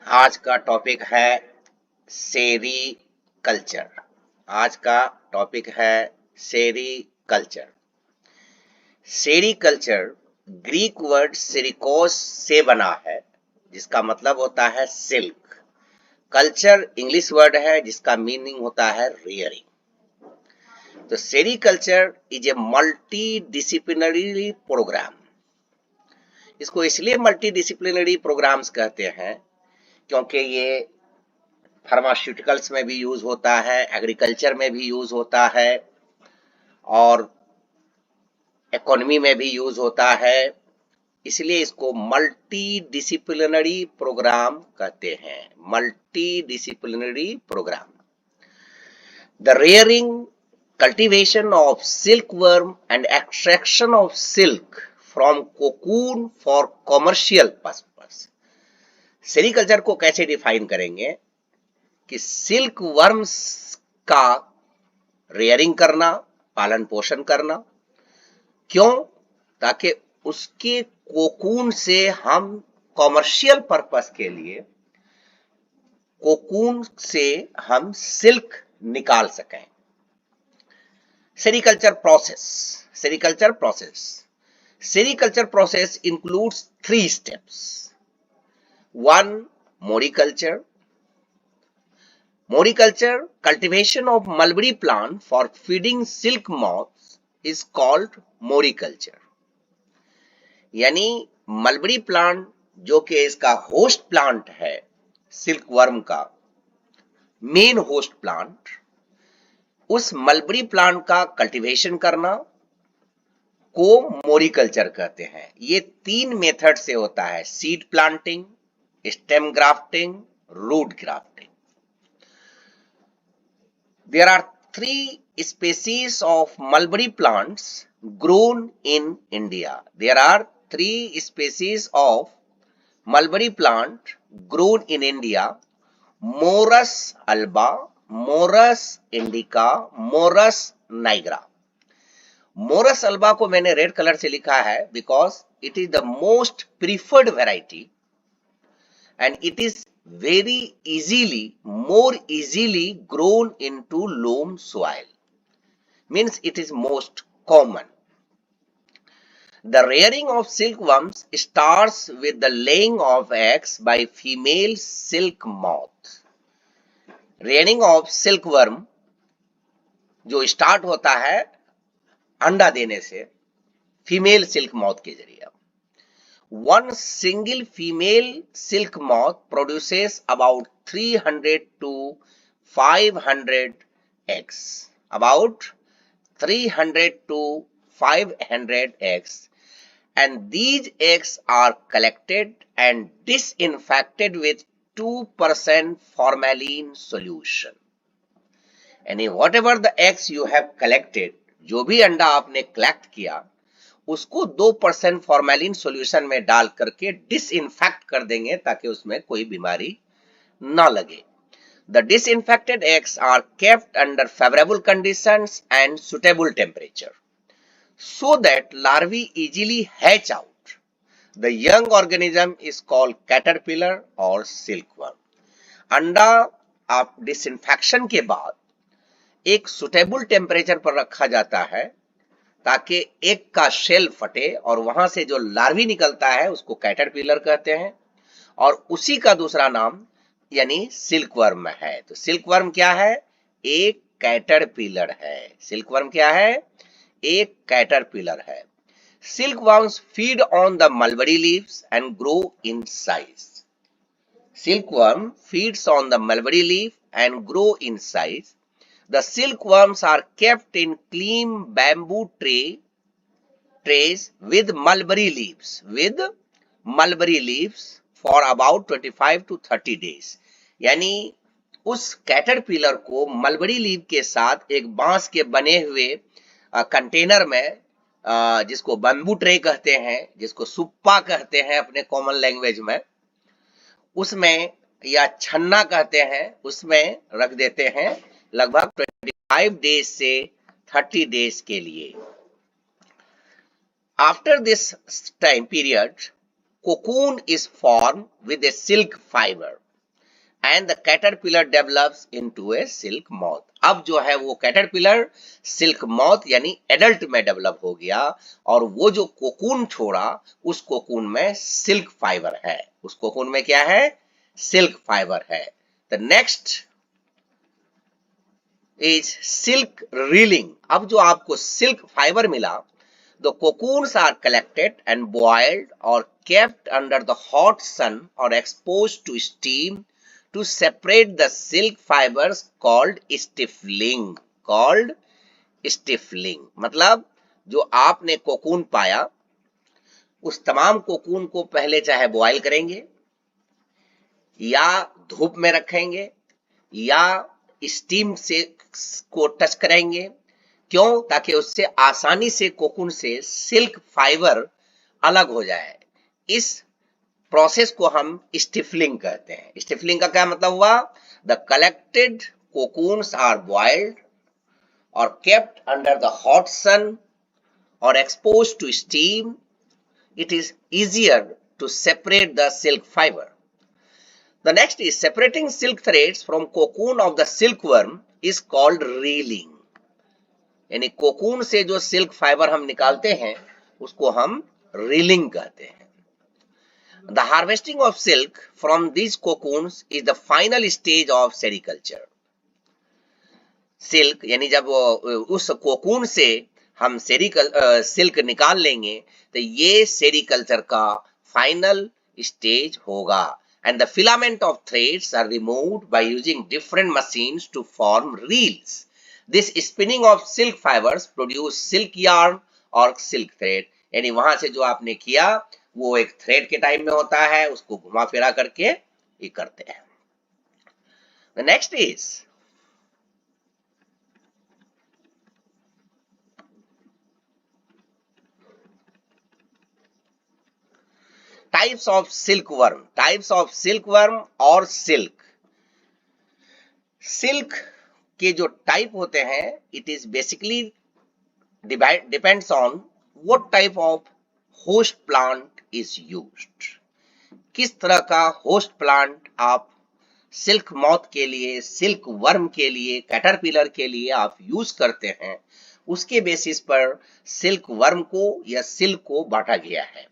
आज का टॉपिक है सेरीकल्चर। आज का टॉपिक है सेरीकल्चर। सेरीकल्चर ग्रीक वर्ड सेरिकोस से बना है, जिसका मतलब होता है सिल्क। कल्चर इंग्लिश वर्ड है जिसका मीनिंग होता है रियरिंग। तो sericulture is a multidisciplinary program. इसको इसलिए मल्टी डिसिप्लिनरी प्रोग्राम्स कहते हैं क्योंकि ये फार्मास्यूटिकल्स में भी यूज होता है, एग्रीकल्चर में भी यूज होता है और इकोनॉमी में भी यूज होता है। इसलिए इसको मल्टी डिसिप्लिनरी प्रोग्राम कहते हैं। Multidisciplinary program. The rearing, cultivation of silkworm and extraction of silk from cocoon for commercial purpose। Sericulture को कैसे डिफाइन करेंगे कि सिल्क वर्म्स का रेयरिंग करना, पालन पोषण करना। क्यों? ताकि उसके कोकून से हम कॉमर्शियल पर्पस के लिए कोकून से हम सिल्क निकाल सकें। Sericulture process. Sericulture process. Sericulture process includes 3 steps. 1. Moriculture. Moriculture, cultivation of mulberry plant for feeding silk moths is called moriculture. यानी मलबरी प्लांट जो कि इसका होस्ट प्लांट है सिल्क वर्म का, मेन होस्ट प्लांट, उस mulberry plant का cultivation करना को मोरिकल्चर कहते हैं। ये 3 मेथड से होता है: seed planting, stem grafting, root grafting. There are 3 species of mulberry plants grown in India. There are 3 species of mulberry plant grown in India: Morus alba, Morus indica, Morus nigra. Morus alba को मैंने red colour से लिखा है because it is the most preferred variety and it is very easily, more easily grown into loam soil, means it is most common. The rearing of silkworms starts with the laying of eggs by female silk moth। Rearing of silkworm जो start होता है अंडा देने से female silk moth के जरिए। One single female silk moth produces about 300 to 500 eggs, about 300 to 500 eggs, and these eggs are collected and disinfected with 2% formalin solution। यानी whatever the eggs you have collected, जो भी अंडा आपने collect किया उसको 2% formalin solution में डाल करके डिसइंफेक्ट कर देंगे ताकि उसमें कोई बीमारी ना लगे। The disinfected eggs are kept under favorable conditions and suitable temperature so that larvae easily hatch out। The young organism is called caterpillar or silkworm। अंडा आप डिसइंफेक्शन के बाद एक सुटेबल टेम्परेचर पर रखा जाता है ताकि एक का शेल फटे और वहां से जो लार्वी निकलता है उसको कैटरपिलर कहते हैं और उसी का दूसरा नाम यानी सिल्कवर्म है। तो सिल्कवर्म क्या है? एक कैटरपिलर है। सिल्कवर्म क्या है? एक कैटरपिलर है। Silkworms feed on the mulberry leaves and grow in size। Silkworm feeds on the mulberry leaf and grow in size। The silkworms are kept in clean bamboo trays with mulberry leaves for about 25 to 30 days। यानी उस caterpillar को mulberry leaf के साथ एक बांस के बने हुए कंटेनर में, जिसको बम्बू ट्रे कहते हैं, जिसको सुप्पा कहते हैं अपने कॉमन लैंग्वेज में, उसमें या छन्ना कहते हैं, उसमें रख देते हैं लगभग 25 डेज से 30 डेज के लिए। After this time period, cocoon is formed with a silk fiber and the caterpillar develops into a silk moth. अब जो है वो कैटरपिलर सिल्क मॉथ यानी एडल्ट में डेवलप हो गया और वो जो कोकून छोड़ा उस कोकून में सिल्क फाइबर है. उस कोकून में क्या है? सिल्क फाइबर है. The next is silk reeling. अब जो आपको सिल्क फाइबर मिला, the cocoons are collected and boiled or kept under the hot sun or exposed to steam to separate the silk fibers called stifling. Called stifling. मतलब जो आपने cocoon पाया उस तमाम कोकून को पहले चाहे बॉयल करेंगे या धूप में रखेंगे या स्टीम से को टच करेंगे. क्यों? ताकि उससे आसानी से कोकून से सिल्क फाइबर अलग हो जाए. इस प्रोसेस को हम स्टिफलिंग कहते हैं. स्टिफलिंग का क्या मतलब हुआ? The collected cocoons are boiled और kept under the hot sun और exposed to steam. It is easier to separate the silk fibre. The next is separating silk threads from cocoon of the silkworm is called reeling. यानी cocoon से जो silk fibre हम निकालते हैं उसको हम railing कहते हैं. The harvesting of silk from these cocoons is the final stage of sericulture. Silk यानी जब उस कोकून से हम सिल्क निकाल लेंगे तो ये सेरिकल्चर का फाइनल स्टेज होगा. And the filament of threads are removed by using different machines to form reels. This spinning of silk fibers produce silk yarn or silk thread. यानी वहां से जो आपने किया वो एक थ्रेड के टाइप में होता है, उसको घुमा फिरा करके ये करते हैं. The next is types of silkworm. Types of silkworm और silk. Silk के जो टाइप होते हैं it is basically depends on what type of host plant is used. किस तरह का होस्ट प्लांट आप सिल्क मॉथ के लिए, सिल्क वर्म के लिए, कैटरपिलर के लिए आप यूज करते हैं, उसके बेसिस पर सिल्क वर्म को या सिल्क को बांटा गया है.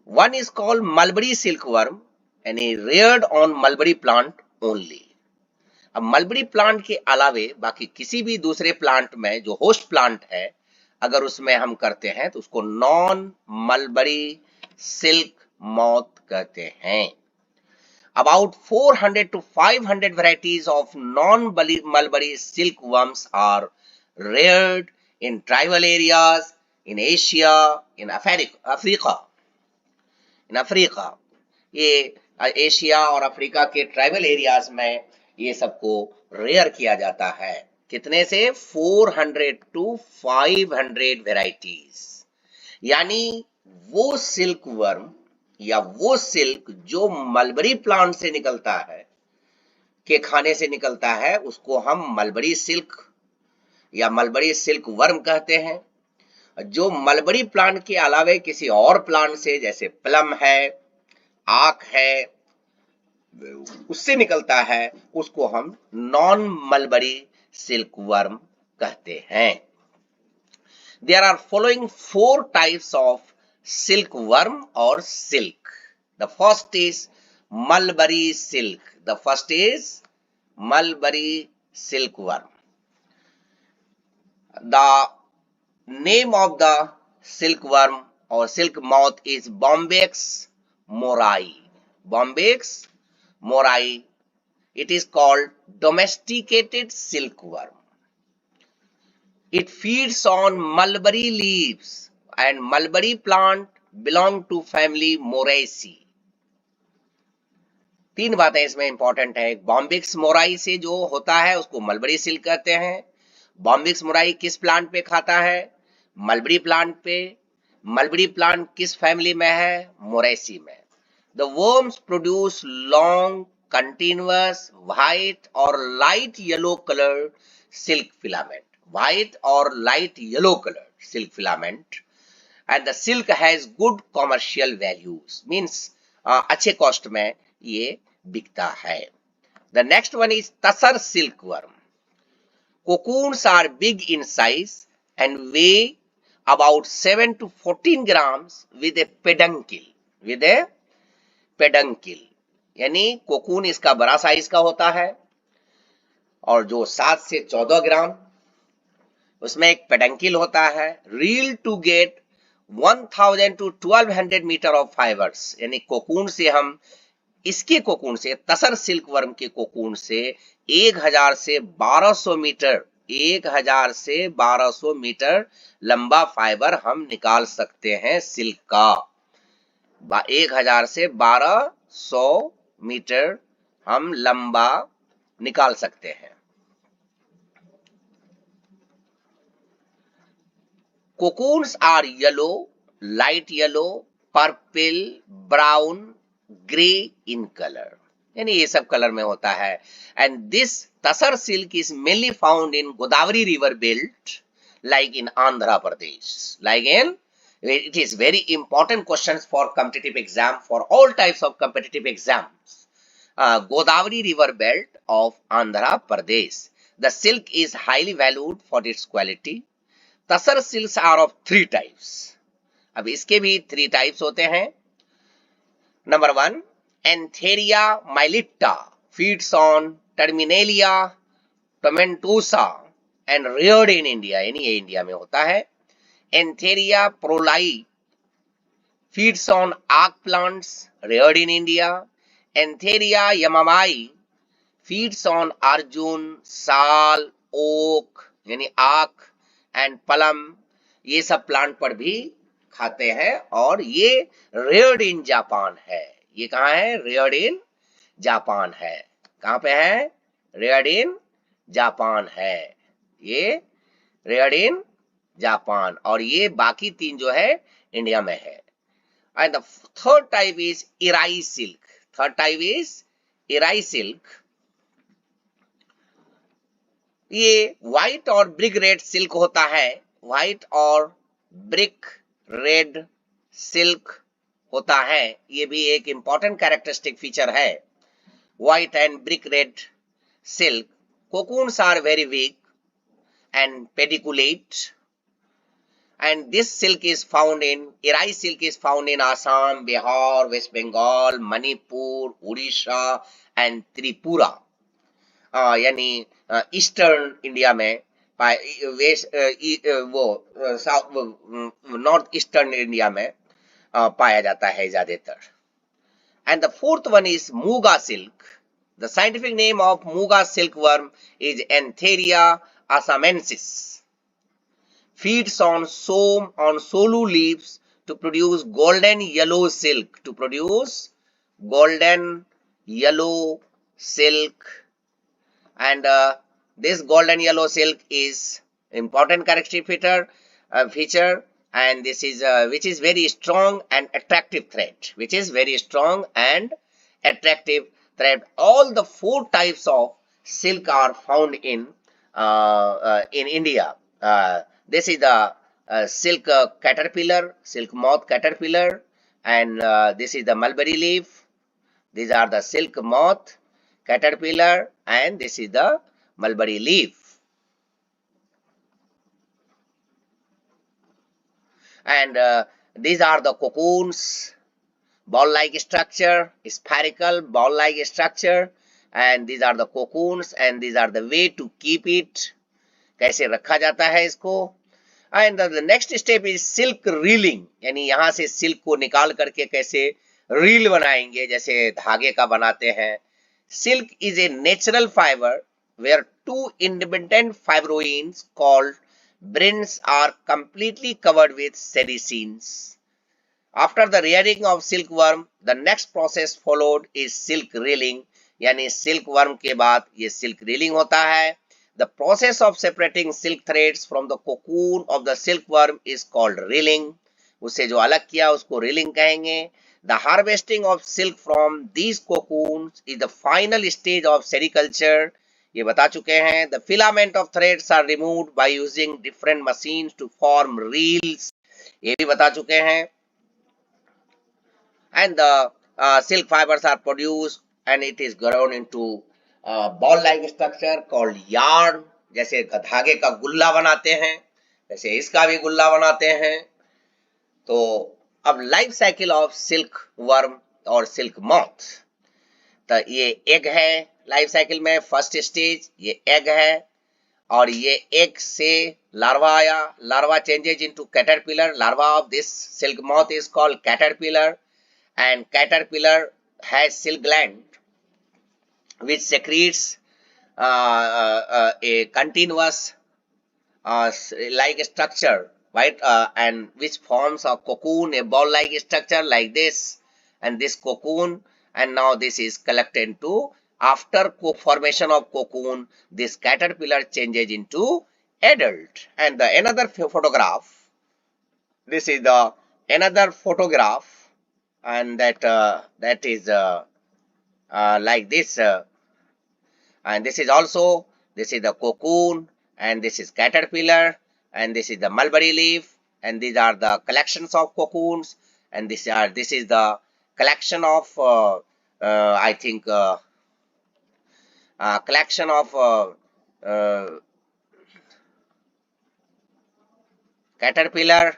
One is called mulberry silkworm and is reared on mulberry plant only. अब मलबरी प्लांट के अलावे बाकी किसी भी दूसरे प्लांट में जो होस्ट प्लांट है अगर उसमें हम करते हैं तो उसको नॉन मलबरी सिल्क मॉथ कहते हैं. About 400 to 500 varieties of non-mulberry silkworms are reared in tribal areas in Asia, in Africa. In Africa, ये एशिया और अफ्रीका के ट्राइबल एरियाज में ये सबको रेयर किया जाता है. कितने से? 400 to 500 वेराइटीज. यानी वो सिल्क वर्म या वो सिल्क जो मलबरी प्लांट से निकलता है, के खाने से निकलता है, उसको हम मलबरी सिल्क या मलबरी सिल्क वर्म कहते हैं. जो मलबरी प्लांट के अलावे किसी और प्लांट से जैसे प्लम है, आक है, उससे निकलता है, उसको हम नॉन मलबरी सिल्क वर्म कहते हैं. There are following 4 types of silkworm or silk. The first is mulberry silk. The first is mulberry silkworm. The name of the silkworm or silk moth is Bombyx morai. Bombyx morai. It is called domesticated silkworm. It feeds on mulberry leaves and mulberry plant belong to family Moraceae. 3 बातें इसमें important है. Bombyx mori से जो होता है उसको mulberry silk कहते हैं. बॉम्बिक्स मोराई किस प्लांट पे खाता है? मलबरी प्लांट पे. मलबरी प्लांट किस फैमिली में है? मोरेसी में. The worms produce long, continuous, white or light yellow colored silk filament. White or light yellow colored silk filament. and the silk has good commercial values, means अच्छे cost में ये बिकता है. The next one is tasar silkworm. Cocoons are big in size and weigh about 7 to 14 grams with a peduncle. With a peduncle. यानी cocoon इसका बड़ा size का होता है और जो 7 से 14 ग्राम उसमें एक पेडंकिल होता है. Reel to get 1000 to 1200 metre of fibres. यानी कोकून से हम इसके कोकून से तसर सिल्क वर्म के कोकून से 1000 से 1200 मीटर 1000 से 1200 मीटर लंबा फाइबर हम निकाल सकते हैं सिल्क का. 1000 से 1200 मीटर हम लंबा निकाल सकते हैं. Cocoons are yellow, light yellow, purple, brown, grey in color. यानी ये सब कलर में होता है. And this tasar silk is mainly found in Godavari river belt, like in Andhra Pradesh. It is very important questions for competitive exam, for all types of competitive exams. Godavari river belt of Andhra Pradesh. The silk is highly valued for its quality. Tasar silks are of 3 types. अब इसके भी 3 types होते हैं. Number 1, Antheraea mylitta feeds on Terminalia tomentosa and reared in India. यानी ये India में होता है. एंथेरिया प्रोलाई फीड्स ऑन आक plants, reared in India. Antheraea yamamai feeds on arjun, sal, oak यानी आक एंड पलम. ये सब प्लांट पर भी खाते हैं और ये रेयर्ड इन जापान है. ये कहाँ है? रेयर्ड इन जापान है. कहाँ पे है? रेयर्ड इन जापान है. ये रेयर्ड इन जापान और ये बाकी 3 जो है इंडिया में है. And the third type is Irai silk. Third type is Irai silk. ये व्हाइट और ब्रिक रेड सिल्क होता है. व्हाइट और ब्रिक रेड सिल्क होता है. ये भी एक इंपॉर्टेंट कैरेक्टरिस्टिक फीचर है. White and brick red silk. Cocoons are very weak and pedunculate and this silk is found in Eri silk is found in Assam, Bihar, west Bengal, Manipur, Orissa and Tripura. यानी ईस्टर्न इंडिया में west वो north eastern India में पाया जाता है ज्यादातर. And the fourth one is Muga silk. The scientific name of Muga silkworm is Antheraea asamensis. Feeds on solu leaves to produce golden yellow silk. To produce golden yellow silk. And this golden yellow silk is important characteristic feature and this is which is very strong and attractive thread. Which is very strong and attractive thread. All the 4 types of silk are found in India. This is the silk caterpillar, silk moth caterpillar, and this is the mulberry leaf. These are the silk moth caterpillar and this is the mulberry leaf. And these are the cocoons, ball-like structure, spherical ball-like structure, and these are the cocoons and these are the way to keep it. कैसे रखा जाता है इसको. And the next step is silk reeling. यानी यहाँ से silk को निकाल करके कैसे रील बनाएंगे, जैसे धागे का बनाते हैं. Silk is a natural fiber where 2 independent fibroins called brins are completely covered with sericines. After the rearing of silkworm, the next process followed is silk reeling. यानी silkworm के बाद ये silk reeling होता है. The process of separating silk threads from the cocoon of the silkworm is called reeling. उससे जो अलग किया उसको reeling कहेंगे. The harvesting of silk from these cocoons is the final stage of sericulture. ये बता चुके हैं. The filament of threads are removed by using different machines to form reels. ये भी बता चुके हैं। And the silk fibers are produced and it is grown into ball like structure called yarn। जैसे धागे का गुल्ला बनाते हैं वैसे इसका भी गुल्ला बनाते हैं। तो अब life cycle of silk worm और सिल्क मॉथ, तो ये एग है लाइफ साइकिल में, फर्स्ट स्टेज ये एग है, और ये एग से लार्वा आया, larva changes into caterpillar, larva of this silk moth is called caterpillar, and caterpillar has silk gland which secretes a continuous like structure, right, and which forms a cocoon, a ball like structure like this, and this cocoon, and now this is collected into, after formation of cocoon, this caterpillar changes into adult। And the another photograph, this is the another photograph, and that is like this, and this is also, this is the cocoon, and this is caterpillar, and this is the mulberry leaf, and these are the collections of cocoons, and this is the collection of I think collection of caterpillar,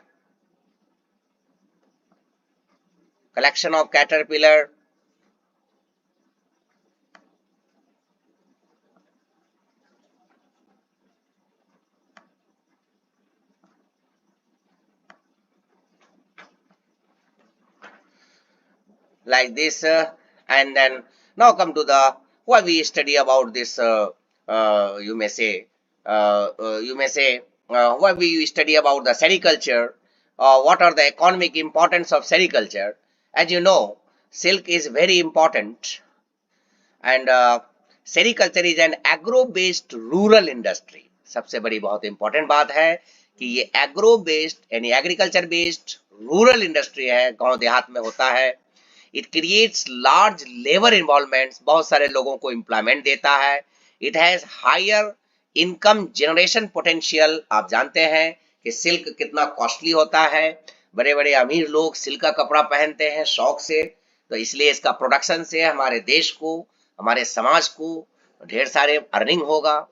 collection of caterpillar, like this, and then now come to the why we study about this, you may say, why we study about the sericulture, what are the economic importance of sericulture. As you know, silk is very important, and sericulture is an agro based rural industry. सबसे बड़ी बहुत important बात है कि ये agro based यानी agriculture based rural industry है, गांव देहात में होता है। It creates large labour involvement, बहुत सारे लोगों को एम्प्लॉयमेंट देता है। It has higher income generation potential. आप जानते हैं कि सिल्क कितना कॉस्टली होता है, बड़े बड़े अमीर लोग सिल्क का कपड़ा पहनते हैं शौक से, तो इसलिए इसका प्रोडक्शन से हमारे देश को, हमारे समाज को ढेर सारे अर्निंग होगा।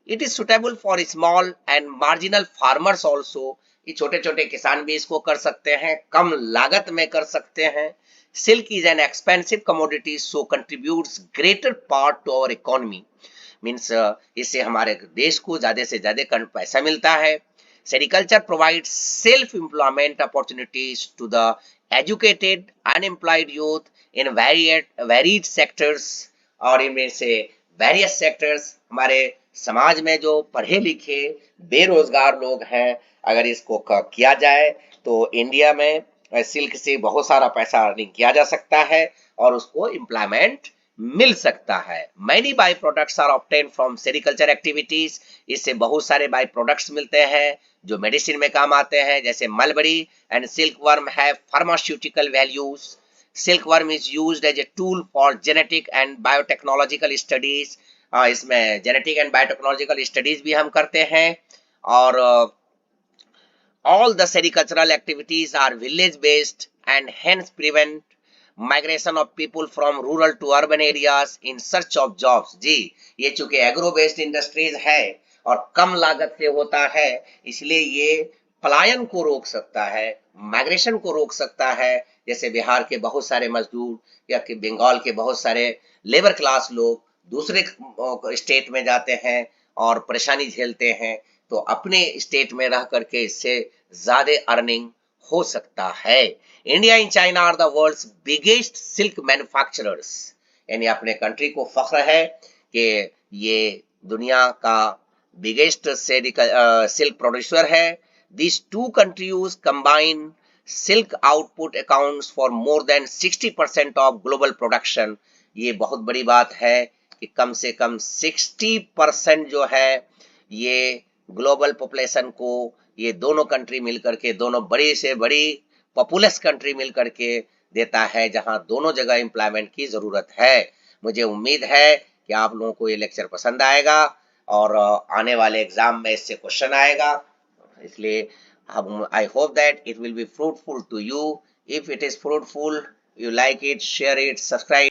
It is suitable for small and marginal farmers also, ये छोटे छोटे किसान भी इसको कर सकते हैं, कम लागत में कर सकते हैं। Silk is an expensive commodity so contributes greater part to our economy, means इससे हमारे देश को ज्यादा से ज्यादा पैसा मिलता है। Sericulture provides self employment opportunities to the educated unemployed youth in varied sectors, और इनमें से वेरियस सेक्टर्स, हमारे समाज में जो पढ़े लिखे बेरोजगार लोग हैं, अगर इसको किया जाए तो इंडिया में सिल्क से बहुत सारा पैसा अर्निंग किया जा सकता है और उसको एम्प्लॉयमेंट मिल सकता है। Many by products are obtain from sericulture activities, इससे बहुत सारे बाई प्रोडक्ट्स मिलते हैं जो मेडिसिन में काम आते हैं, जैसे mulberry and silkworm have pharmaceutical values. Silkworm is used as a tool for genetic and biotechnological studies, इसमें जेनेटिक एंड बायोटेक्नोलॉजिकल स्टडीज भी हम करते हैं। और all the sericultural activities are village based and hence prevent migration of people from rural to urban areas in search of jobs। जी, ये चूंकि agro based industries है और कम लागत से होता है, इसलिए ये पलायन को रोक सकता है, माइग्रेशन को रोक सकता है। जैसे बिहार के बहुत सारे मजदूर या कि बंगाल के बहुत सारे लेबर क्लास लोग दूसरे स्टेट में जाते हैं और परेशानी झेलते हैं, तो अपने स्टेट में रह करके इससे ज्यादा अर्निंग हो सकता है। India and China are the world's biggest silk manufacturers, यानी अपने कंट्री को फख्र है कि ये दुनिया का बिगेस्ट सिल्क प्रोड्यूसर है। These two countries combine silk output accounts for more than 60% of global production। ये बहुत बड़ी बात है कि कम से कम 60% जो है ये ग्लोबल पॉपुलेशन को ये दोनों कंट्री मिलकर के, दोनों बड़ी से बड़ी पॉपुलस कंट्री मिलकर के देता है, जहां दोनों जगह एम्प्लॉयमेंट की जरूरत है। मुझे उम्मीद है कि आप लोगों को ये लेक्चर पसंद आएगा और आने वाले एग्जाम में इससे क्वेश्चन आएगा, इसलिए I hope that it will be fruitful to you. If it is fruitful, you like it, share it, subscribe.